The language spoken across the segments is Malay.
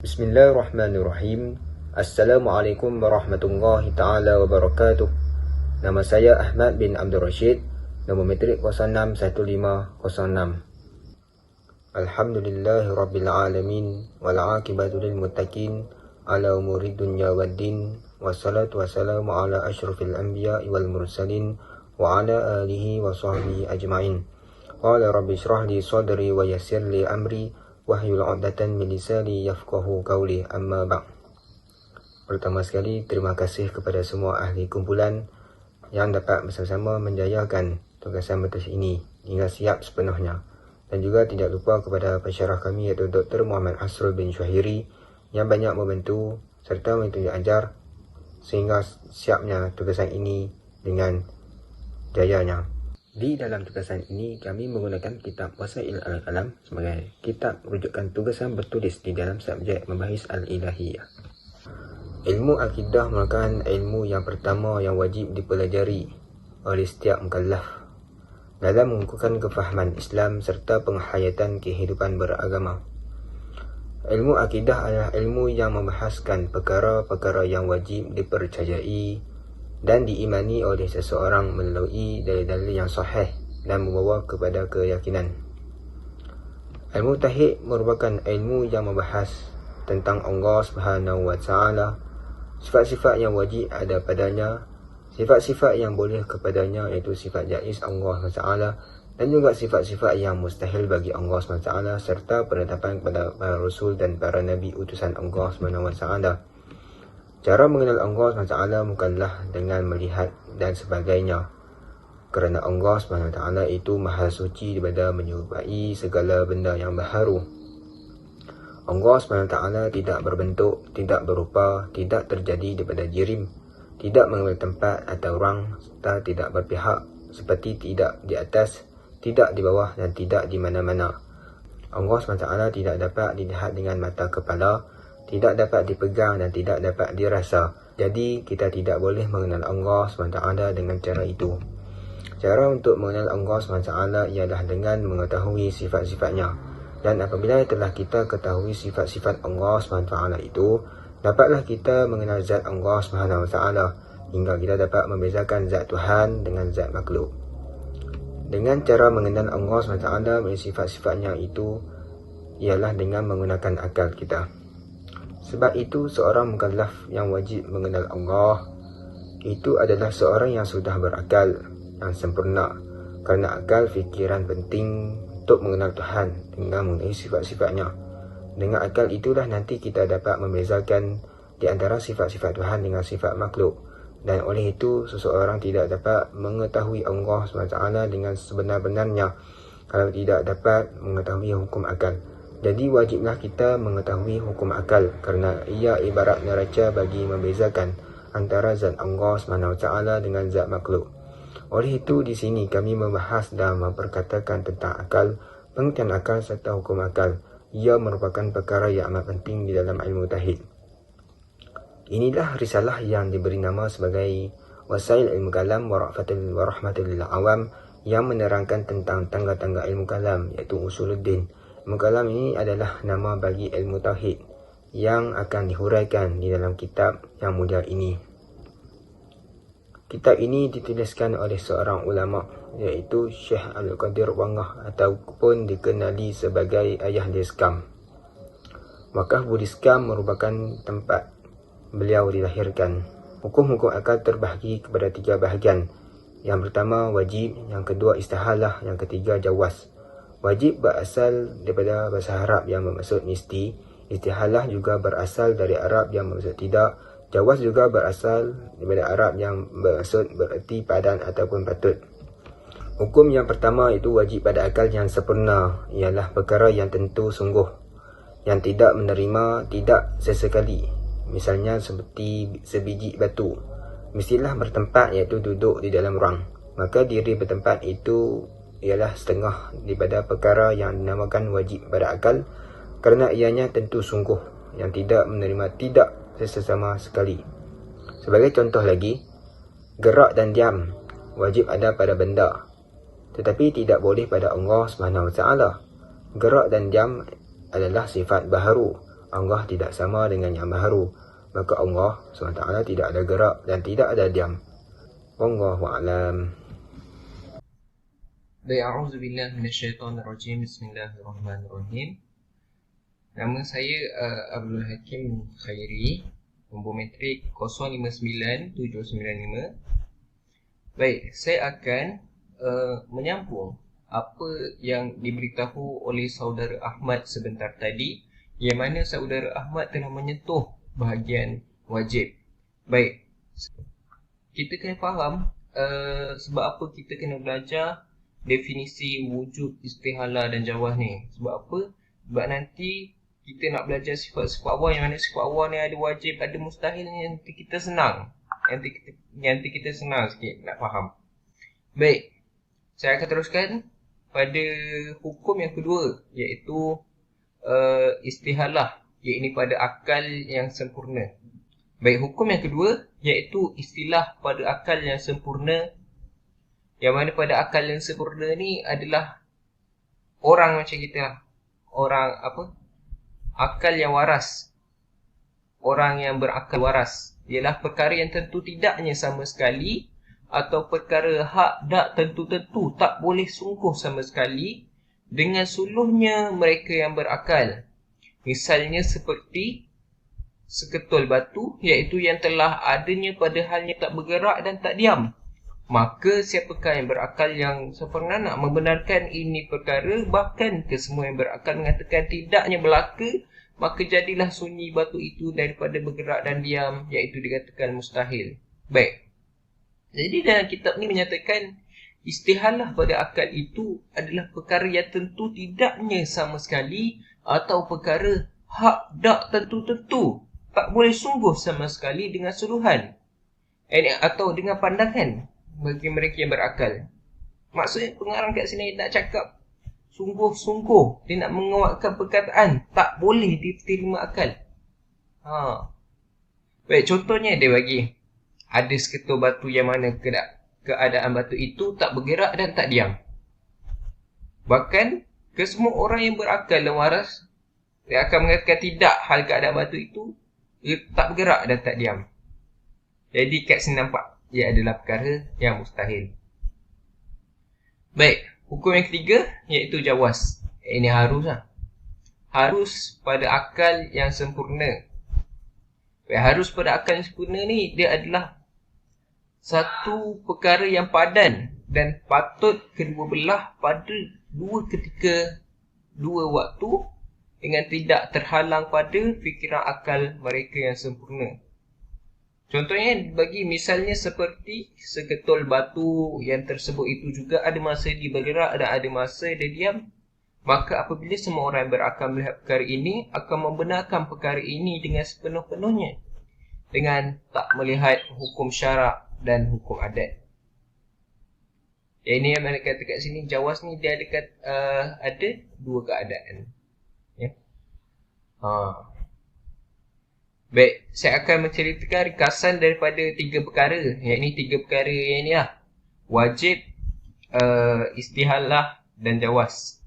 Bismillahirrahmanirrahim. Assalamualaikum warahmatullahi ta'ala wabarakatuh. Nama saya Ahmad bin Abdul Rashid, nombor metrik 061506. Alhamdulillahi rabbil alamin, wal aqibatu lil muttaqin, ala umuri dunya waddin, wassalatu wassalamu ala asyrafil anbiya'i wal mursalin, wa ala alihi wa sahbihi ajma'in. Qala rabbi shrah li sadri wa yassir li amri, wahyul 'uqdatam min lisani yafqahu qawli, amma ba'd. Pertama sekali, terima kasih kepada semua ahli kumpulan yang dapat bersama-sama menjayakan tugasan bertulis ini hingga siap sepenuhnya. Dan juga tidak lupa kepada pensyarah kami iaitu Dr. Muhammad Asrul bin Syahiri yang banyak membantu serta menunjuk ajar sehingga siapnya tugasan ini dengan jayanya. Di dalam tugasan ini, kami menggunakan kitab Wasail Al-Kalam sebagai kitab rujukan tugasan bertulis di dalam subjek membahis Al-Ilahiyah. Ilmu akidah merupakan ilmu yang pertama yang wajib dipelajari oleh setiap mukallaf dalam mengukuhkan kefahaman Islam serta penghayatan kehidupan beragama. Ilmu akidah adalah ilmu yang membahaskan perkara-perkara yang wajib dipercayai dan diimani oleh seseorang melalui dalil-dalil yang sahih dan membawa kepada keyakinan. Ilmu tauhid merupakan ilmu yang membahas tentang Allah Subhanahu wa taala, sifat-sifat yang wajib ada padanya, sifat-sifat yang boleh kepadanya iaitu sifat jaiz Allah SWT, dan juga sifat-sifat yang mustahil bagi Allah SWT, serta penetapan kepada para rasul dan para nabi utusan Allah SWT. Cara mengenal Allah SWT bukanlah dengan melihat dan sebagainya, kerana Allah SWT itu maha suci daripada menyerupai segala benda yang baharu. Allah SWT tidak berbentuk, tidak berupa, tidak terjadi daripada jirim, tidak mengambil tempat atau orang, serta tidak berpihak, seperti tidak di atas, tidak di bawah dan tidak di mana-mana. Allah SWT tidak dapat dilihat dengan mata kepala, tidak dapat dipegang dan tidak dapat dirasa. Jadi kita tidak boleh mengenal Allah SWT dengan cara itu. Cara untuk mengenal Allah SWT ialah dengan mengetahui sifat-sifatnya. Dan apabila telah kita ketahui sifat-sifat Allah SWT itu, dapatlah kita mengenal zat Allah SWT hingga kita dapat membezakan zat Tuhan dengan zat makhluk. Dengan cara mengenal Allah SWT dan sifat-sifatnya itu ialah dengan menggunakan akal kita. Sebab itu seorang mukallaf yang wajib mengenal Allah itu adalah seorang yang sudah berakal, yang sempurna. Kerana akal fikiran penting untuk mengenal Tuhan dengan mengenai sifat-sifatnya. Dengan akal itulah nanti kita dapat membezakan di antara sifat-sifat Tuhan dengan sifat makhluk. Dan oleh itu seseorang tidak dapat mengetahui Allah SWT dengan sebenar-benarnya kalau tidak dapat mengetahui hukum akal. Jadi wajiblah kita mengetahui hukum akal kerana ia ibarat neraca bagi membezakan antara zat Allah SWT dengan zat makhluk. Oleh itu di sini kami membahas dan memperkatakan tentang akal, pengertian akal serta hukum akal. Ia merupakan perkara yang amat penting di dalam ilmu tauhid. Inilah risalah yang diberi nama sebagai Wasail Ilmu Kalam wa Rahmatul lil Awam yang menerangkan tentang tangga-tangga ilmu kalam iaitu Usuluddin. Ilmu kalam ini adalah nama bagi ilmu tauhid yang akan dihuraikan di dalam kitab yang mulia ini. Kitab ini dituliskan oleh seorang ulama iaitu Syekh Al-Qadir Wangah ataupun dikenali sebagai Ayah Diskam. Wakaf Budiskam merupakan tempat beliau dilahirkan. Hukum-hukum akal terbahagi kepada 3 bahagian. Yang pertama wajib, yang kedua istihalah, yang ketiga jawaz. Wajib berasal daripada bahasa Arab yang bermaksud mesti. Istihalah juga berasal dari Arab yang bermaksud tidak. Jawaz juga berasal daripada Arab yang bermaksud bererti padan ataupun patut. Hukum yang pertama itu wajib pada akal yang sempurna, ialah perkara yang tentu sungguh, yang tidak menerima tidak sesekali. Misalnya seperti sebiji batu, mestilah bertempat iaitu duduk di dalam ruang. Maka diri bertempat itu ialah setengah daripada perkara yang dinamakan wajib pada akal kerana ianya tentu sungguh yang tidak menerima tidak sesama sekali. Sebagai contoh lagi, gerak dan diam wajib ada pada benda tetapi tidak boleh pada Allah SWT. Gerak dan diam adalah sifat baharu. Allah tidak sama dengan yang baharu. Maka Allah SWT tidak ada gerak dan tidak ada diam. Wallahu a'lam. Baik, a'udzubillah minasyaitonirrajim. Bismillahirrahmanirrahim. Nama saya Abdul Hakim Khairi, nombor metrik 059795. Baik, saya akan menyambung apa yang diberitahu oleh saudara Ahmad sebentar tadi, yang mana saudara Ahmad telah menyentuh bahagian wajib. Baik, kita kena faham sebab apa kita kena belajar definisi wujud, istihala dan jawaz ni. Sebab apa? Sebab nanti kita nak belajar sifat-sifat Allah, yang mana sifat Allah ni ada wajib, ada mustahil, ni nanti kita senang. Nanti kita senang sikit nak faham. Baik, saya akan teruskan pada hukum yang kedua, iaitu istihalah, iaitu pada akal yang sempurna. Baik, hukum yang kedua iaitu istilah pada akal yang sempurna, yang mana pada akal yang sempurna ni adalah orang macam kita lah. Orang apa? Akal yang waras. Orang yang berakal waras ialah perkara yang tentu tidaknya sama sekali, atau perkara hak tak tentu-tentu tak boleh sungguh sama sekali dengan suluhnya mereka yang berakal. Misalnya seperti seketul batu, iaitu yang telah adanya pada halnya tak bergerak dan tak diam. Maka siapakah yang berakal yang sempurna nak membenarkan ini perkara, bahkan kesemua yang berakal mengatakan tidaknya berlaku, maka jadilah sunyi batu itu daripada bergerak dan diam, iaitu dikatakan mustahil. Baik, jadi dalam kitab ni menyatakan istihalah pada akal itu adalah perkara yang tentu tidaknya sama sekali, atau perkara hak tak tentu-tentu tak boleh sungguh sama sekali dengan suluhan, atau dengan pandangan bagi mereka yang berakal. Maksudnya pengarang kat sini tak cakap sungguh-sungguh, dia nak menguatkan perkataan tak boleh diterima akal. Baik, contohnya dia bagi ada seketul batu yang mana keadaan batu itu tak bergerak dan tak diam. Bahkan kesemua orang yang berakal dan waras, dia akan mengatakan tidak hal keadaan batu itu tak bergerak dan tak diam. Jadi kat sini nampak ia adalah perkara yang mustahil. Baik, hukum yang ketiga iaitu jawaz. Ini harus lah. Harus pada akal yang sempurna. Baik, harus pada akal yang sempurna ni dia adalah satu perkara yang padan dan patut kedua belah pada dua ketika, dua waktu, dengan tidak terhalang pada fikiran akal mereka yang sempurna. Contohnya bagi misalnya seperti seketul batu yang tersebut itu juga ada masa dia bergerak dan ada masa dia diam. Maka apabila semua orang yang berakal melihat perkara ini, akan membenarkan perkara ini dengan sepenuh-penuhnya, dengan tak melihat hukum syarak dan hukum adat. Ini yang mana kata kat sini, jawaz ni dia ada dua keadaan. Ya. Baik, saya akan menceritakan ringkasan daripada tiga perkara. Yang ini tiga perkara yang ni lah. Wajib, istihalah dan jawaz.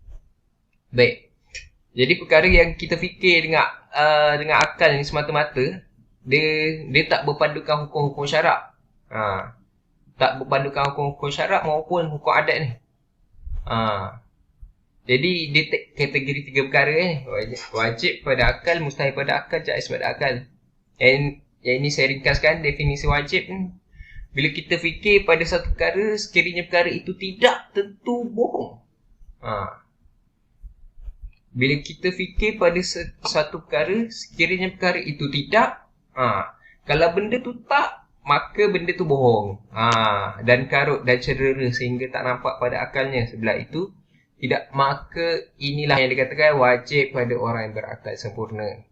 Baik, jadi perkara yang kita fikir dengan akal ni semata-mata, dia tak berpandukan hukum-hukum syarak. Tak berpandukan hukum-hukum syarak maupun hukum adat ni. Jadi dia kategori tiga perkara ni. Wajib pada akal, mustahil pada akal, jaiz pada akal. Yang ini saya ringkaskan definisi wajib ni. Bila kita fikir pada satu perkara, sekiranya perkara itu tidak tentu bohong. Bila kita fikir pada satu perkara, sekiranya perkara itu tidak, kalau benda tu tak, maka benda tu bohong. Dan karut dan cedera sehingga tak nampak pada akalnya. Sebelah itu tidak, maka inilah yang dikatakan wajib pada orang yang berakal sempurna.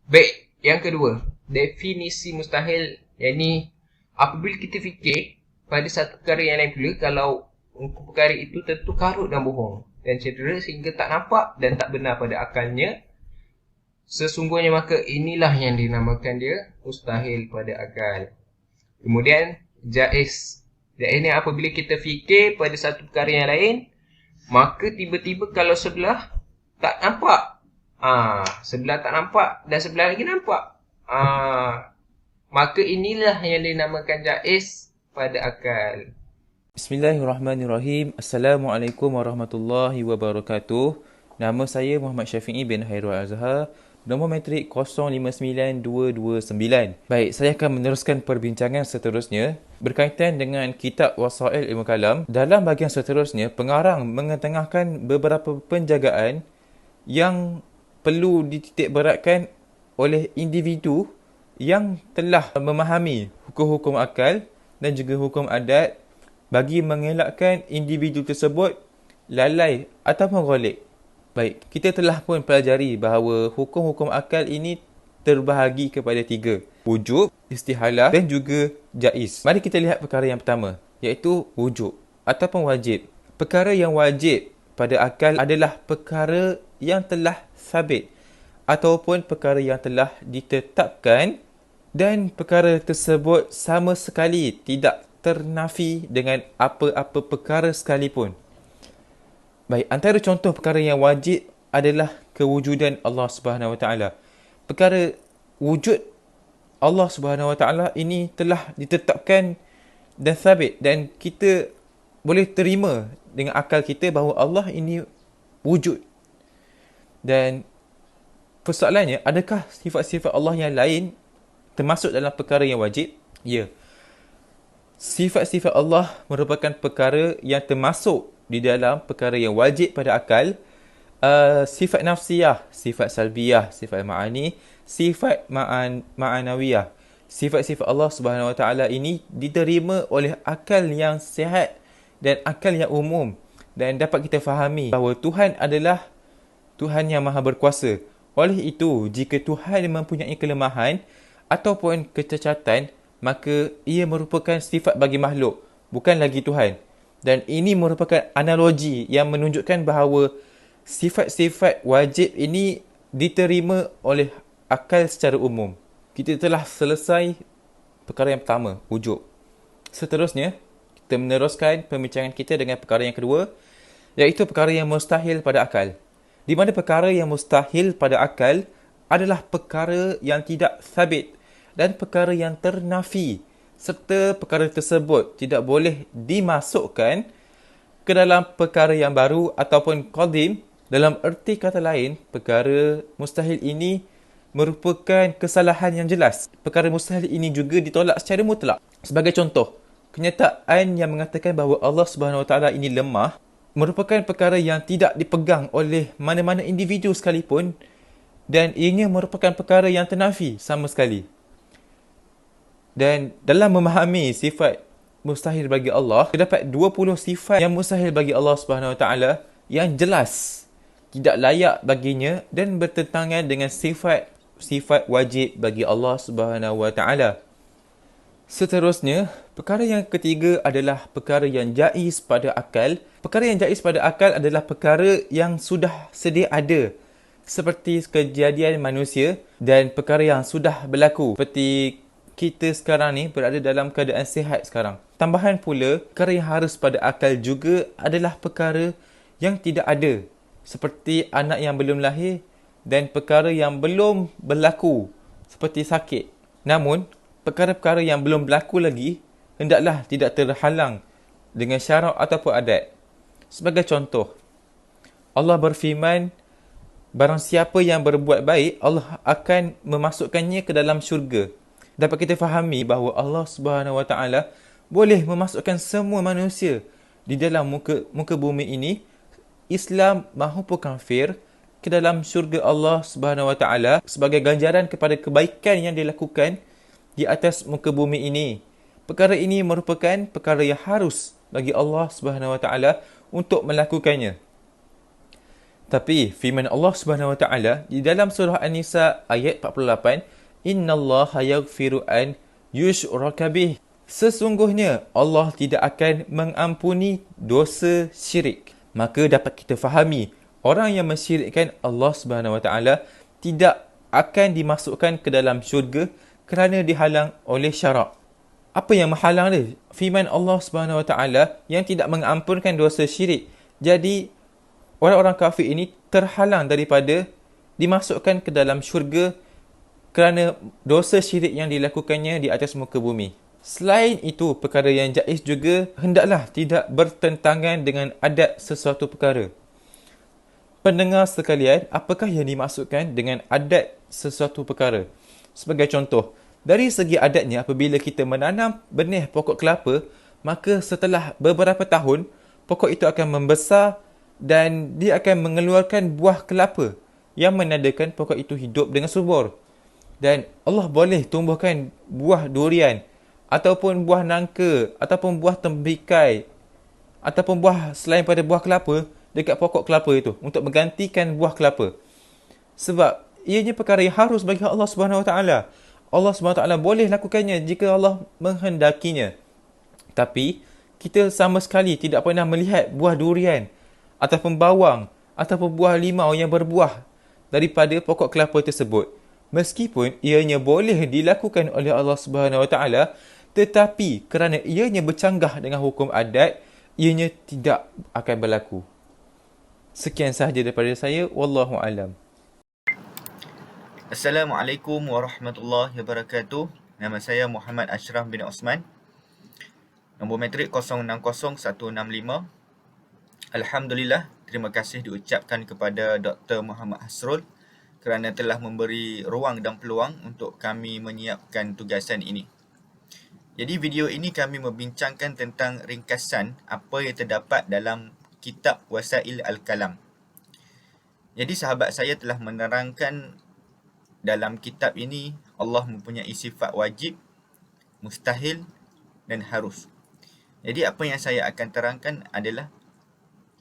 Baik, yang kedua, definisi mustahil. Yang ni, apabila kita fikir pada satu perkara yang lain pula, kalau perkara itu tentu karut dan bohong dan cedera sehingga tak nampak dan tak benar pada akalnya, sesungguhnya maka inilah yang dinamakan dia mustahil pada akal. Kemudian jaiz. Jaiz ni apabila kita fikir pada satu perkara yang lain, maka tiba-tiba kalau sebelah tak nampak, Sebelah tak nampak dan sebelah lagi nampak. Maka inilah yang dinamakan jaiz pada akal. Bismillahirrahmanirrahim. Assalamualaikum warahmatullahi wabarakatuh. Nama saya Muhammad Syafi'i bin Hairul Azhar. Nombor matrik 059229. Baik, saya akan meneruskan perbincangan seterusnya berkaitan dengan kitab Wasail Ilmu Kalam. Dalam bahagian seterusnya, pengarang mengetengahkan beberapa penjagaan yang perlu dititikberatkan oleh individu yang telah memahami hukum-hukum akal dan juga hukum adat bagi mengelakkan individu tersebut lalai ataupun ghalib. Baik, kita telah pun pelajari bahawa hukum-hukum akal ini terbahagi kepada 3. Wujub, istihalah dan juga jaiz. Mari kita lihat perkara yang pertama, iaitu wujub ataupun wajib. Perkara yang wajib pada akal adalah perkara yang telah sabit ataupun perkara yang telah ditetapkan dan perkara tersebut sama sekali tidak ternafi dengan apa-apa perkara sekalipun. Baik, antara contoh perkara yang wajib adalah kewujudan Allah Subhanahu Wa Taala. Perkara wujud Allah Subhanahu Wa Taala ini telah ditetapkan dan sabit dan kita boleh terima dengan akal kita bahawa Allah ini wujud. Dan persoalannya, adakah sifat-sifat Allah yang lain termasuk dalam perkara yang wajib? Ya. Sifat-sifat Allah merupakan perkara yang termasuk di dalam perkara yang wajib pada akal. Sifat nafsiyah, sifat salbiyah, sifat ma'ani, sifat ma'anawiyah. Sifat-sifat Allah Subhanahu Wa Taala ini diterima oleh akal yang sihat dan akal yang umum, dan dapat kita fahami bahawa Tuhan adalah Tuhan yang maha berkuasa. Oleh itu, jika Tuhan mempunyai kelemahan ataupun kecacatan, maka ia merupakan sifat bagi makhluk, bukan lagi Tuhan. Dan ini merupakan analogi yang menunjukkan bahawa sifat-sifat wajib ini diterima oleh akal secara umum. Kita telah selesai perkara yang pertama, wujub. Seterusnya, kita meneruskan pembincangan kita dengan perkara yang kedua, iaitu perkara yang mustahil pada akal. Di mana perkara yang mustahil pada akal adalah perkara yang tidak sabit dan perkara yang ternafi, serta perkara tersebut tidak boleh dimasukkan ke dalam perkara yang baru ataupun qadim. Dalam erti kata lain, perkara mustahil ini merupakan kesalahan yang jelas. Perkara mustahil ini juga ditolak secara mutlak. Sebagai contoh, kenyataan yang mengatakan bahawa Allah Subhanahu Wa Taala ini lemah merupakan perkara yang tidak dipegang oleh mana-mana individu sekalipun, dan ianya merupakan perkara yang ternafi sama sekali. Dan dalam memahami sifat mustahil bagi Allah, terdapat 20 sifat yang mustahil bagi Allah Subhanahu Wa Taala yang jelas tidak layak baginya dan bertentangan dengan sifat wajib bagi Allah Subhanahu Wa Taala. Seterusnya, perkara yang ketiga adalah perkara yang jaiz pada akal. Perkara yang jaiz pada akal adalah perkara yang sudah sedia ada, seperti kejadian manusia, dan perkara yang sudah berlaku, seperti kita sekarang ni berada dalam keadaan sihat sekarang. Tambahan pula, perkara yang harus pada akal juga adalah perkara yang tidak ada, seperti anak yang belum lahir, dan perkara yang belum berlaku, seperti sakit. Namun, perkara-perkara yang belum berlaku lagi hendaklah tidak terhalang dengan syarak ataupun adat. Sebagai contoh, Allah berfirman, barang siapa yang berbuat baik, Allah akan memasukkannya ke dalam syurga. Dapat kita fahami bahawa Allah Subhanahu Wa Taala boleh memasukkan semua manusia di dalam muka bumi ini, Islam maupun kafir, ke dalam syurga Allah Subhanahu Wa Taala sebagai ganjaran kepada kebaikan yang dilakukan di atas muka bumi ini. Perkara ini merupakan perkara yang harus bagi Allah Subhanahu Wa Taala untuk melakukannya. Tapi firman Allah Subhanahu Wa Taala di dalam surah An-Nisa ayat 48, "Innallaha yaghfiru an yushraka bih." Sesungguhnya Allah tidak akan mengampuni dosa syirik. Maka dapat kita fahami, orang yang mensyirikkan Allah Subhanahu Wa Taala tidak akan dimasukkan ke dalam syurga kerana dihalang oleh syarak. Apa yang menghalang dia? Firman Allah Subhanahu Wa Taala yang tidak mengampunkan dosa syirik. Jadi orang-orang kafir ini terhalang daripada dimasukkan ke dalam syurga kerana dosa syirik yang dilakukannya di atas muka bumi. Selain itu, perkara yang jaiz juga hendaklah tidak bertentangan dengan adat sesuatu perkara. Pendengar sekalian, apakah yang dimaksudkan dengan adat sesuatu perkara? Sebagai contoh, dari segi adatnya, apabila kita menanam benih pokok kelapa, maka setelah beberapa tahun, pokok itu akan membesar dan dia akan mengeluarkan buah kelapa yang menandakan pokok itu hidup dengan subur. Dan Allah boleh tumbuhkan buah durian ataupun buah nangka ataupun buah tembikai ataupun buah selain pada buah kelapa dekat pokok kelapa itu untuk menggantikan buah kelapa. Sebab ianya perkara yang harus bagi Allah Subhanahu Wa Taala. Allah Subhanahu Wa Taala boleh lakukannya jika Allah menghendakinya. Tapi kita sama sekali tidak pernah melihat buah durian ataupun bawang ataupun buah limau yang berbuah daripada pokok kelapa tersebut. Meskipun ianya boleh dilakukan oleh Allah Subhanahu Wa Taala, tetapi kerana ianya bercanggah dengan hukum adat, ianya tidak akan berlaku. Sekian sahaja daripada saya. Wallahu alam. Assalamualaikum warahmatullahi wabarakatuh. Nama saya Muhammad Ashraf bin Osman. Nombor matrik 060165. Alhamdulillah, terima kasih diucapkan kepada Dr. Muhammad Hasrul kerana telah memberi ruang dan peluang untuk kami menyiapkan tugasan ini. Jadi video ini kami membincangkan tentang ringkasan apa yang terdapat dalam kitab Wasail Al-Kalam. Jadi sahabat saya telah menerangkan dalam kitab ini Allah mempunyai sifat wajib, mustahil dan harus. Jadi apa yang saya akan terangkan adalah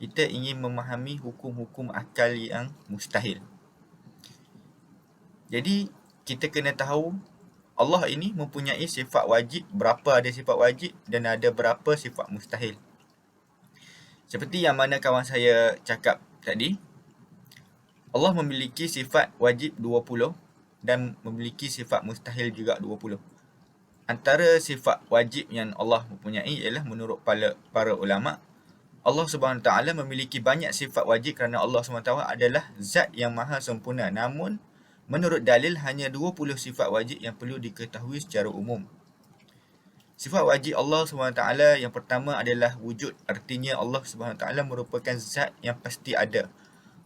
kita ingin memahami hukum-hukum akal yang mustahil. Jadi kita kena tahu Allah ini mempunyai sifat wajib, berapa ada sifat wajib dan ada berapa sifat mustahil. Seperti yang mana kawan saya cakap tadi, Allah memiliki sifat wajib 20 dan memiliki sifat mustahil juga 20. Antara sifat wajib yang Allah mempunyai ialah menurut para ulama, Allah Subhanahu Taala memiliki banyak sifat wajib kerana Allah Subhanahu Taala adalah zat yang maha sempurna. Namun menurut dalil hanya 20 sifat wajib yang perlu diketahui secara umum. Sifat wajib Allah SWT yang pertama adalah wujud. Artinya Allah SWT merupakan zat yang pasti ada.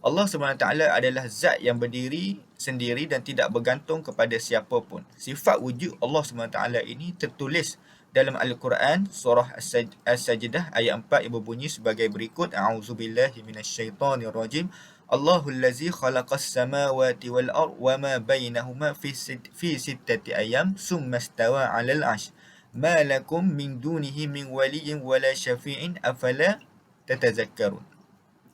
Allah SWT adalah zat yang berdiri sendiri dan tidak bergantung kepada siapa pun. Sifat wujud Allah SWT ini tertulis dalam Al-Quran surah As-Sajdah ayat 4 yang berbunyi sebagai berikut. A'udzubillahi minasyaitonirrajim. Allahul ladzi khalaqas samawati wal ard wa ma bainahuma fi sittati ayyam summa istawa 'alal 'arsy. Ma lakum min dunihi min waliyyin wala syafi'in afala tatazakkarun.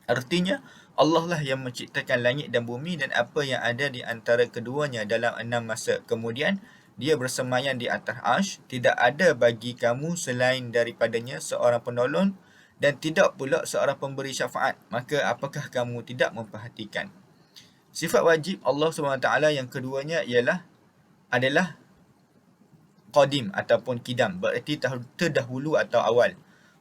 Artinya Allah lah yang menciptakan langit dan bumi dan apa yang ada di antara keduanya dalam 6 masa. Kemudian dia bersemayam di atas arsy. Tidak ada bagi kamu selain daripadanya seorang penolong dan tidak pula seorang pemberi syafaat. Maka apakah kamu tidak memperhatikan? Sifat wajib Allah SWT yang keduanya adalah qadim ataupun kidam, berarti terdahulu atau awal.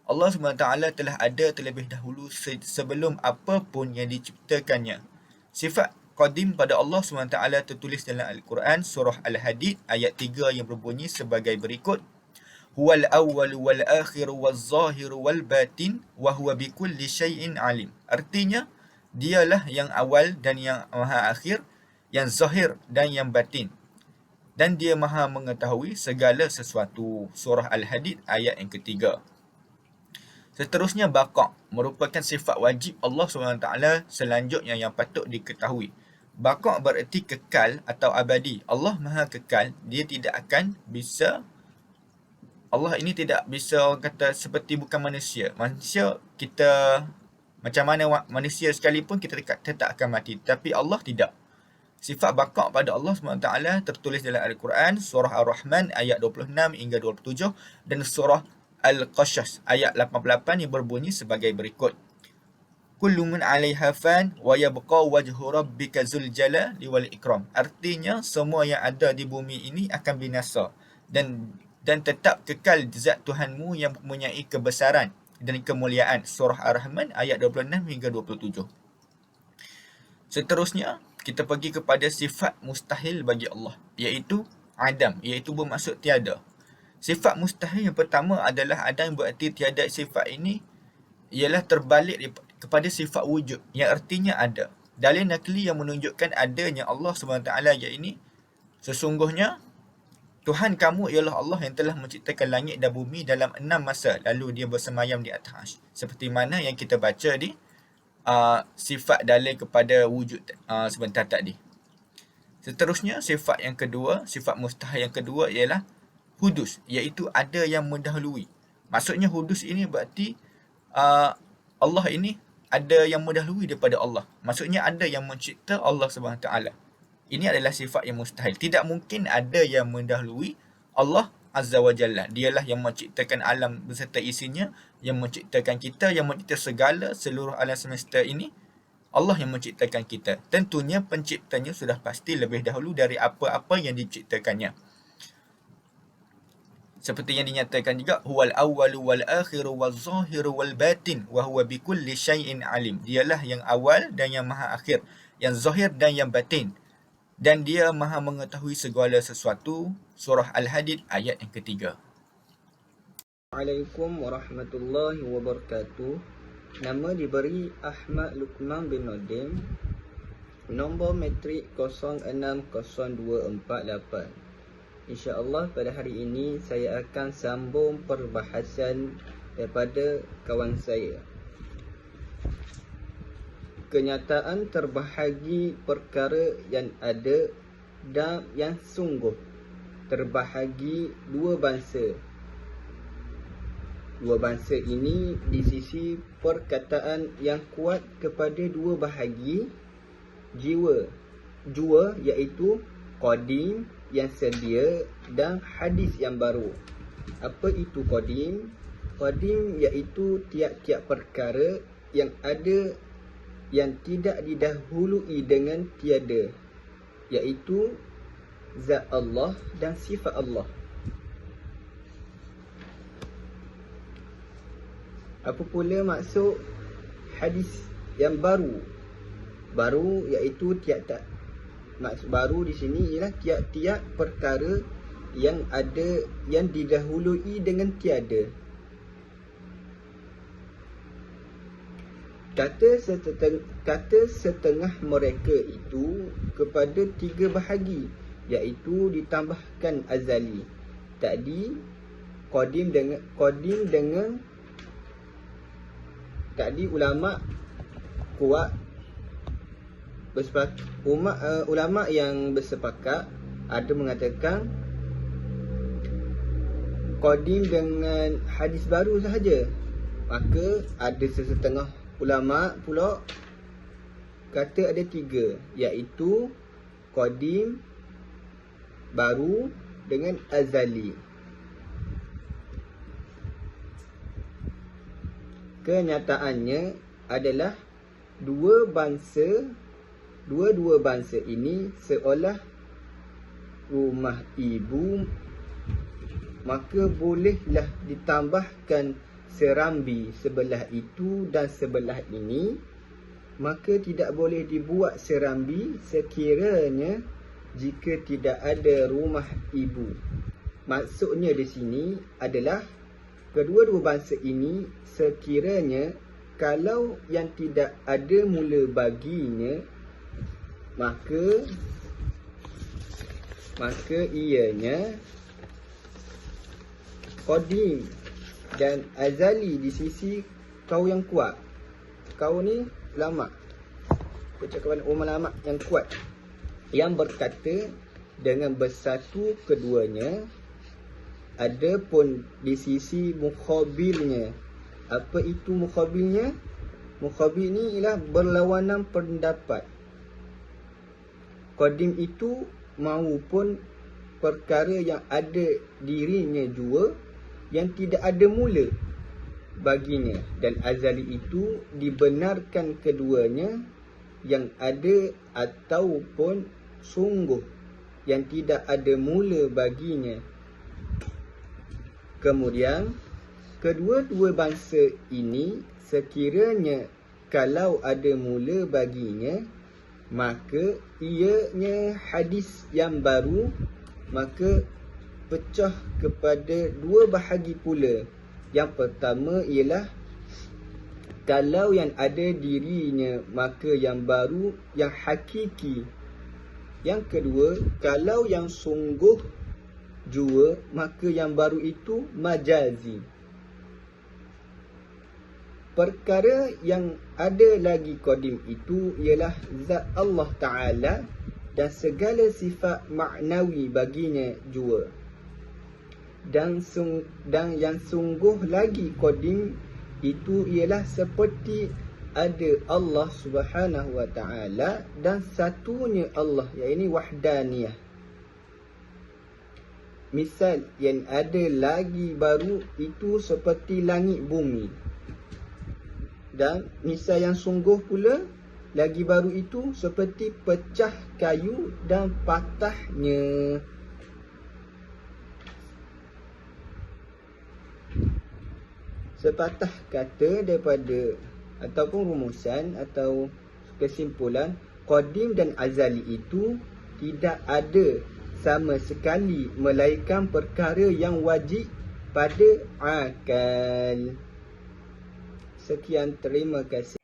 Allah SWT telah ada terlebih dahulu sebelum apa pun yang diciptakannya. Sifat qadim pada Allah SWT tertulis dalam Al-Quran surah Al-Hadid ayat 3 yang berbunyi sebagai berikut. Huwal awwal wal akhir wal zahir wal batin wa huwa bikulli syai'in alim. Artinya dialah yang awal dan yang maha akhir, yang zahir dan yang batin, dan dia maha mengetahui segala sesuatu. Surah Al-Hadid ayat yang ketiga. Seterusnya baqa' merupakan sifat wajib Allah SWT selanjutnya yang patut diketahui. Baqa' bererti kekal atau abadi. Allah maha kekal, dia tidak akan bisa, Allah ini tidak bisa orang kata seperti bukan manusia. Manusia kita, macam mana manusia sekalipun kita tetap akan mati. Tapi Allah tidak. Sifat baqa' pada Allah SWT tertulis dalam Al-Quran surah Ar-Rahman ayat 26 hingga 27 dan surah Al-Qasas ayat 88 yang berbunyi sebagai berikut. Kullu man 'alaiha fan wa yabqa wajhu rabbika dzul jalali wal ikram. Artinya semua yang ada di bumi ini akan binasa dan tetap kekal zat Tuhanmu yang mempunyai kebesaran dan kemuliaan. Surah Ar-Rahman ayat 26 hingga 27. Seterusnya kita pergi kepada sifat mustahil bagi Allah, iaitu adam, iaitu bermaksud tiada. Sifat mustahil yang pertama adalah adam, berarti tiada. Sifat ini ialah terbalik kepada sifat wujud, yang artinya ada. Dalil nakli yang menunjukkan adanya Allah SWT iaitu sesungguhnya Tuhan kamu ialah Allah yang telah menciptakan langit dan bumi dalam 6 masa, lalu dia bersemayam di atas arsy. Seperti mana yang kita baca di sifat dalil kepada wujud sebentar tadi. Seterusnya, sifat yang kedua, sifat mustahil yang kedua ialah hudus, iaitu ada yang mendahului. Maksudnya hudus ini berarti Allah ini ada yang mendahului daripada Allah. Maksudnya ada yang mencipta Allah SWT. Ini adalah sifat yang mustahil. Tidak mungkin ada yang mendahului Allah Azza wa Jalla. Dialah yang menciptakan alam beserta isinya, yang menciptakan kita, yang mencipta segala seluruh alam semesta ini. Allah yang menciptakan kita. Tentunya penciptanya sudah pasti lebih dahulu dari apa-apa yang diciptakannya. Seperti yang dinyatakan juga, huwal awwalu wal akhiru wal zahiru wal batin wa huwa bikulli syai'in alim. Dialah yang awal dan yang maha akhir, yang zahir dan yang batin, dan dia maha mengetahui segala sesuatu. Surah Al-Hadid ayat yang ketiga. Assalamualaikum warahmatullahi wabarakatuh. Nama diberi Ahmad Luqman bin Nadim. Nombor metrik 060248. InsyaAllah pada hari ini saya akan sambung perbahasan daripada kawan saya. Kenyataan terbahagi perkara yang ada dan yang sungguh terbahagi dua bangsa. Dua bangsa ini di sisi perkataan yang kuat kepada dua bahagi jiwa, jua iaitu qadim yang sedia dan hadis yang baru. Apa itu qadim? Qadim iaitu tiap-tiap perkara yang ada yang tidak didahului dengan tiada, iaitu zat Allah dan sifat Allah. Apa pula maksud hadis yang baru? Baru iaitu tiap-tiap, maksud baru di sini ialah tiap-tiap perkara yang ada yang didahului dengan tiada. Kata setengah mereka itu kepada tiga bahagi, iaitu ditambahkan azali. Tadi qadim dengan tadi ulama kuat bersepakat, ulama yang bersepakat ada mengatakan qadim dengan hadis baru sahaja. Maka ada sesetengah ulama pula kata ada tiga, iaitu qadim, baru dengan azali. Kenyataannya adalah dua-dua bangsa ini seolah rumah ibu, maka bolehlah ditambahkan serambi sebelah itu dan sebelah ini, maka tidak boleh dibuat serambi sekiranya jika tidak ada rumah ibu. Maksudnya di sini adalah kedua-dua bangsa ini sekiranya kalau yang tidak ada mula baginya, maka ianya qadim dan azali di sisi kau yang kuat. Kau ni ulama, percakapan ulama yang kuat, yang berkata dengan bersatu keduanya. Adapun di sisi mukhabilnya, apa itu mukhabilnya? Mukhabil ni ialah berlawanan pendapat. Qadim itu maupun perkara yang ada dirinya jua yang tidak ada mula baginya, dan azali itu dibenarkan keduanya, yang ada ataupun sungguh yang tidak ada mula baginya. Kemudian kedua-dua bangsa ini sekiranya kalau ada mula baginya, maka ianya hadis yang baru maka pecah kepada dua bahagi pula. Yang pertama ialah kalau yang ada dirinya maka yang baru yang hakiki. Yang kedua, kalau yang sungguh jua maka yang baru itu majazi. Perkara yang ada lagi qadim itu ialah zat Allah Ta'ala dan segala sifat maknawi baginya jua. Dan yang sungguh lagi qadim itu ialah seperti ada Allah Subhanahu Wa Ta'ala dan satunya Allah, iaitu wahdaniyah. Misal yang ada lagi baru itu seperti langit bumi. Dan misal yang sungguh pula lagi baru itu seperti pecah kayu dan patahnya. Sepatah kata daripada ataupun rumusan atau kesimpulan, qadim dan azali itu tidak ada sama sekali melainkan perkara yang wajib pada akal. Sekian, terima kasih.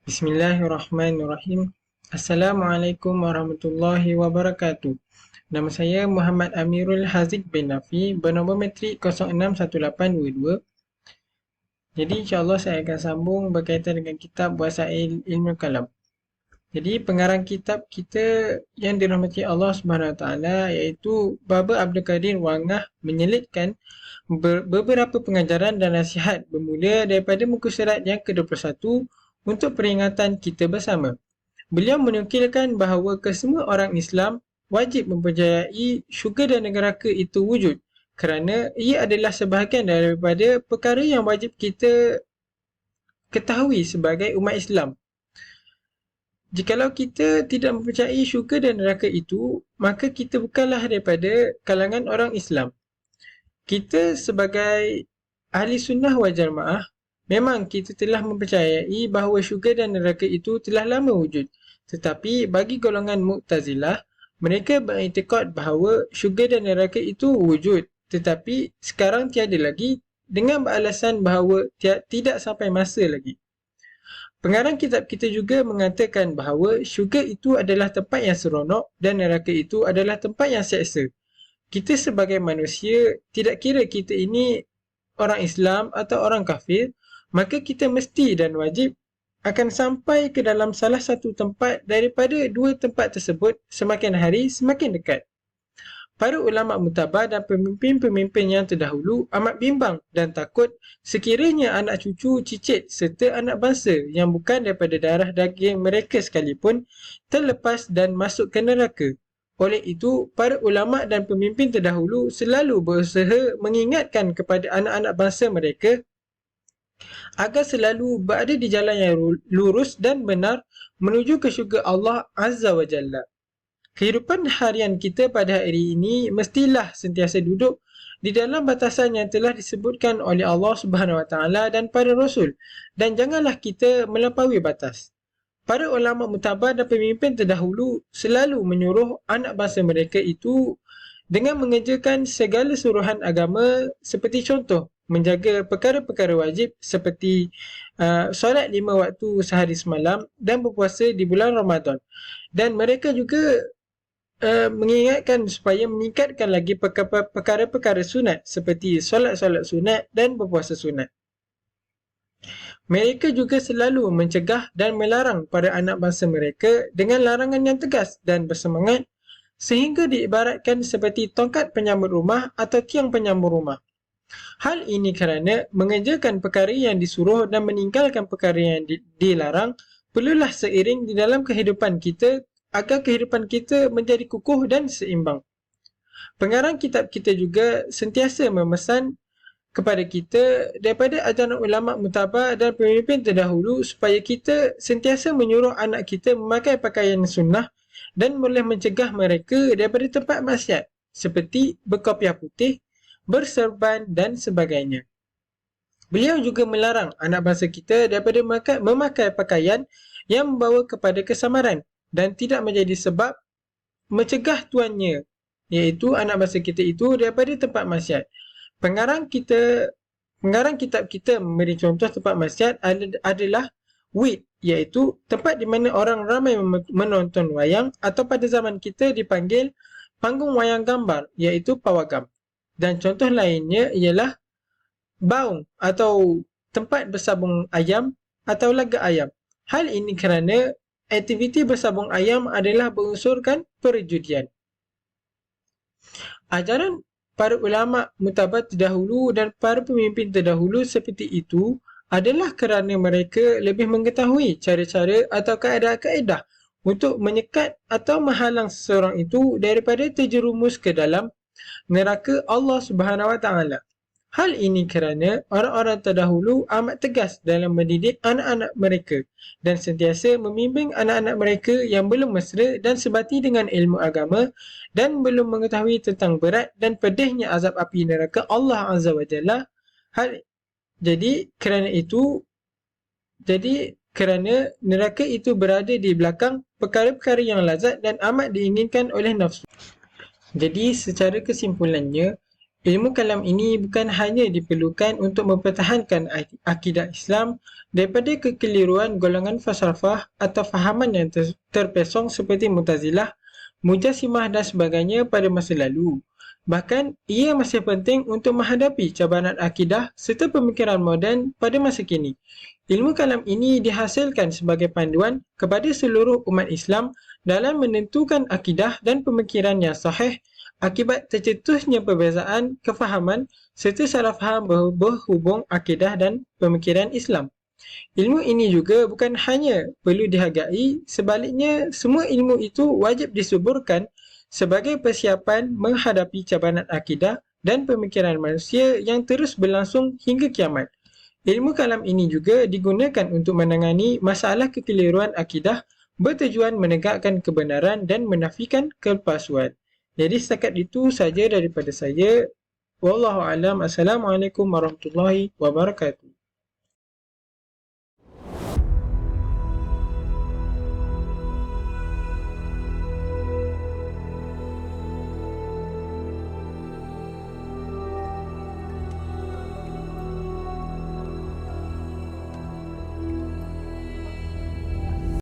Bismillahirrahmanirrahim. Assalamualaikum warahmatullahi wabarakatuh. Nama saya Muhammad Amirul Haziq bin Nafi, bernombor metrik 061822. Jadi insyaAllah saya akan sambung berkaitan dengan kitab Wasail Ilmu Kalam. Jadi pengarang kitab kita yang dirahmati Allah Subhanahu Wa Taala iaitu Baba Abdul Qadir Wangah menyelitkan beberapa pengajaran dan nasihat bermula daripada muka surat yang ke-21 untuk peringatan kita bersama. Beliau menukilkan bahawa kesemua orang Islam wajib mempercayai syurga dan neraka itu wujud kerana ia adalah sebahagian daripada perkara yang wajib kita ketahui sebagai umat Islam. Jikalau kita tidak mempercayai syurga dan neraka itu, maka kita bukanlah daripada kalangan orang Islam. Kita sebagai ahli sunnah wal jamaah, memang kita telah mempercayai bahawa syurga dan neraka itu telah lama wujud. Tetapi bagi golongan Mu'tazilah, mereka beriktikad bahawa syurga dan neraka itu wujud, tetapi sekarang tiada lagi dengan beralasan bahawa tidak sampai masa lagi. Pengarang kitab kita juga mengatakan bahawa syurga itu adalah tempat yang seronok dan neraka itu adalah tempat yang seksa. Kita sebagai manusia, tidak kira kita ini orang Islam atau orang kafir, maka kita mesti dan wajib akan sampai ke dalam salah satu tempat daripada dua tempat tersebut semakin hari semakin dekat. Para ulama mutabar dan pemimpin-pemimpin yang terdahulu amat bimbang dan takut sekiranya anak cucu, cicit serta anak bangsa yang bukan daripada darah daging mereka sekalipun terlepas dan masuk ke neraka. Oleh itu, para ulama dan pemimpin terdahulu selalu berusaha mengingatkan kepada anak-anak bangsa mereka agar selalu berada di jalan yang lurus dan benar menuju ke syurga Allah Azza wa Jalla. Kehidupan harian kita pada hari ini mestilah sentiasa duduk di dalam batasan yang telah disebutkan oleh Allah Subhanahu Wa Taala dan para Rasul, dan janganlah kita melampaui batas. Para ulama mutabar dan pemimpin terdahulu selalu menyuruh anak bangsa mereka itu dengan mengerjakan segala suruhan agama seperti contoh menjaga perkara-perkara wajib seperti solat 5 waktu sehari semalam dan berpuasa di bulan Ramadan. Dan mereka juga mengingatkan supaya meningkatkan lagi perkara-perkara sunat seperti solat-solat sunat dan berpuasa sunat. Mereka juga selalu mencegah dan melarang para anak bangsa mereka dengan larangan yang tegas dan bersemangat sehingga diibaratkan seperti tongkat penyambut rumah atau tiang penyambut rumah. Hal ini kerana mengerjakan perkara yang disuruh dan meninggalkan perkara yang dilarang perlulah seiring di dalam kehidupan kita agar kehidupan kita menjadi kukuh dan seimbang. Pengarang kitab kita juga sentiasa memesan kepada kita daripada ajaran ulama mutabar dan pemimpin terdahulu supaya kita sentiasa menyuruh anak kita memakai pakaian sunnah dan boleh mencegah mereka daripada tempat maksiat seperti berkopiah putih, berserban dan sebagainya. Beliau juga melarang anak bangsa kita daripada memakai pakaian yang membawa kepada kesamaran, dan tidak menjadi sebab mencegah tuannya, iaitu anak bangsa kita itu daripada tempat maksiat. Pengarang kitab kita memberi contoh tempat maksiat adalah WIT, iaitu tempat di mana orang ramai menonton wayang, atau pada zaman kita dipanggil panggung wayang gambar, iaitu pawagam. Dan contoh lainnya ialah baung atau tempat bersabung ayam atau laga ayam. Hal ini kerana aktiviti bersabung ayam adalah berunsurkan perjudian. Ajaran para ulama mutabat terdahulu dan para pemimpin terdahulu seperti itu adalah kerana mereka lebih mengetahui cara-cara atau kaedah-kaedah untuk menyekat atau menghalang seseorang itu daripada terjerumus ke dalam neraka Allah Subhanahu Wa Taala. Hal ini kerana orang-orang terdahulu amat tegas dalam mendidik anak-anak mereka dan sentiasa membimbing anak-anak mereka yang belum mesra dan sebati dengan ilmu agama dan belum mengetahui tentang berat dan pedihnya azab api neraka Allah Azza wa Jalla. Kerana neraka itu berada di belakang perkara-perkara yang lazat dan amat diinginkan oleh nafsu. Jadi secara kesimpulannya, ilmu kalam ini bukan hanya diperlukan untuk mempertahankan akidah Islam daripada kekeliruan golongan falsafah atau fahaman yang terpesong seperti Mu'tazilah, Mujassimah dan sebagainya pada masa lalu. Bahkan, ia masih penting untuk menghadapi cabaran akidah serta pemikiran moden pada masa kini. Ilmu kalam ini dihasilkan sebagai panduan kepada seluruh umat Islam dalam menentukan akidah dan pemikiran yang sahih akibat tercetusnya perbezaan kefahaman serta salah faham berhubung akidah dan pemikiran Islam. Ilmu ini juga bukan hanya perlu dihargai, sebaliknya semua ilmu itu wajib disuburkan sebagai persiapan menghadapi cabaran akidah dan pemikiran manusia yang terus berlangsung hingga kiamat. Ilmu kalam ini juga digunakan untuk menangani masalah kekeliruan akidah bertujuan menegakkan kebenaran dan menafikan kepalsuan. Jadi setakat itu saja daripada saya. Wallahu a'lam. Assalamualaikum warahmatullahi wabarakatuh.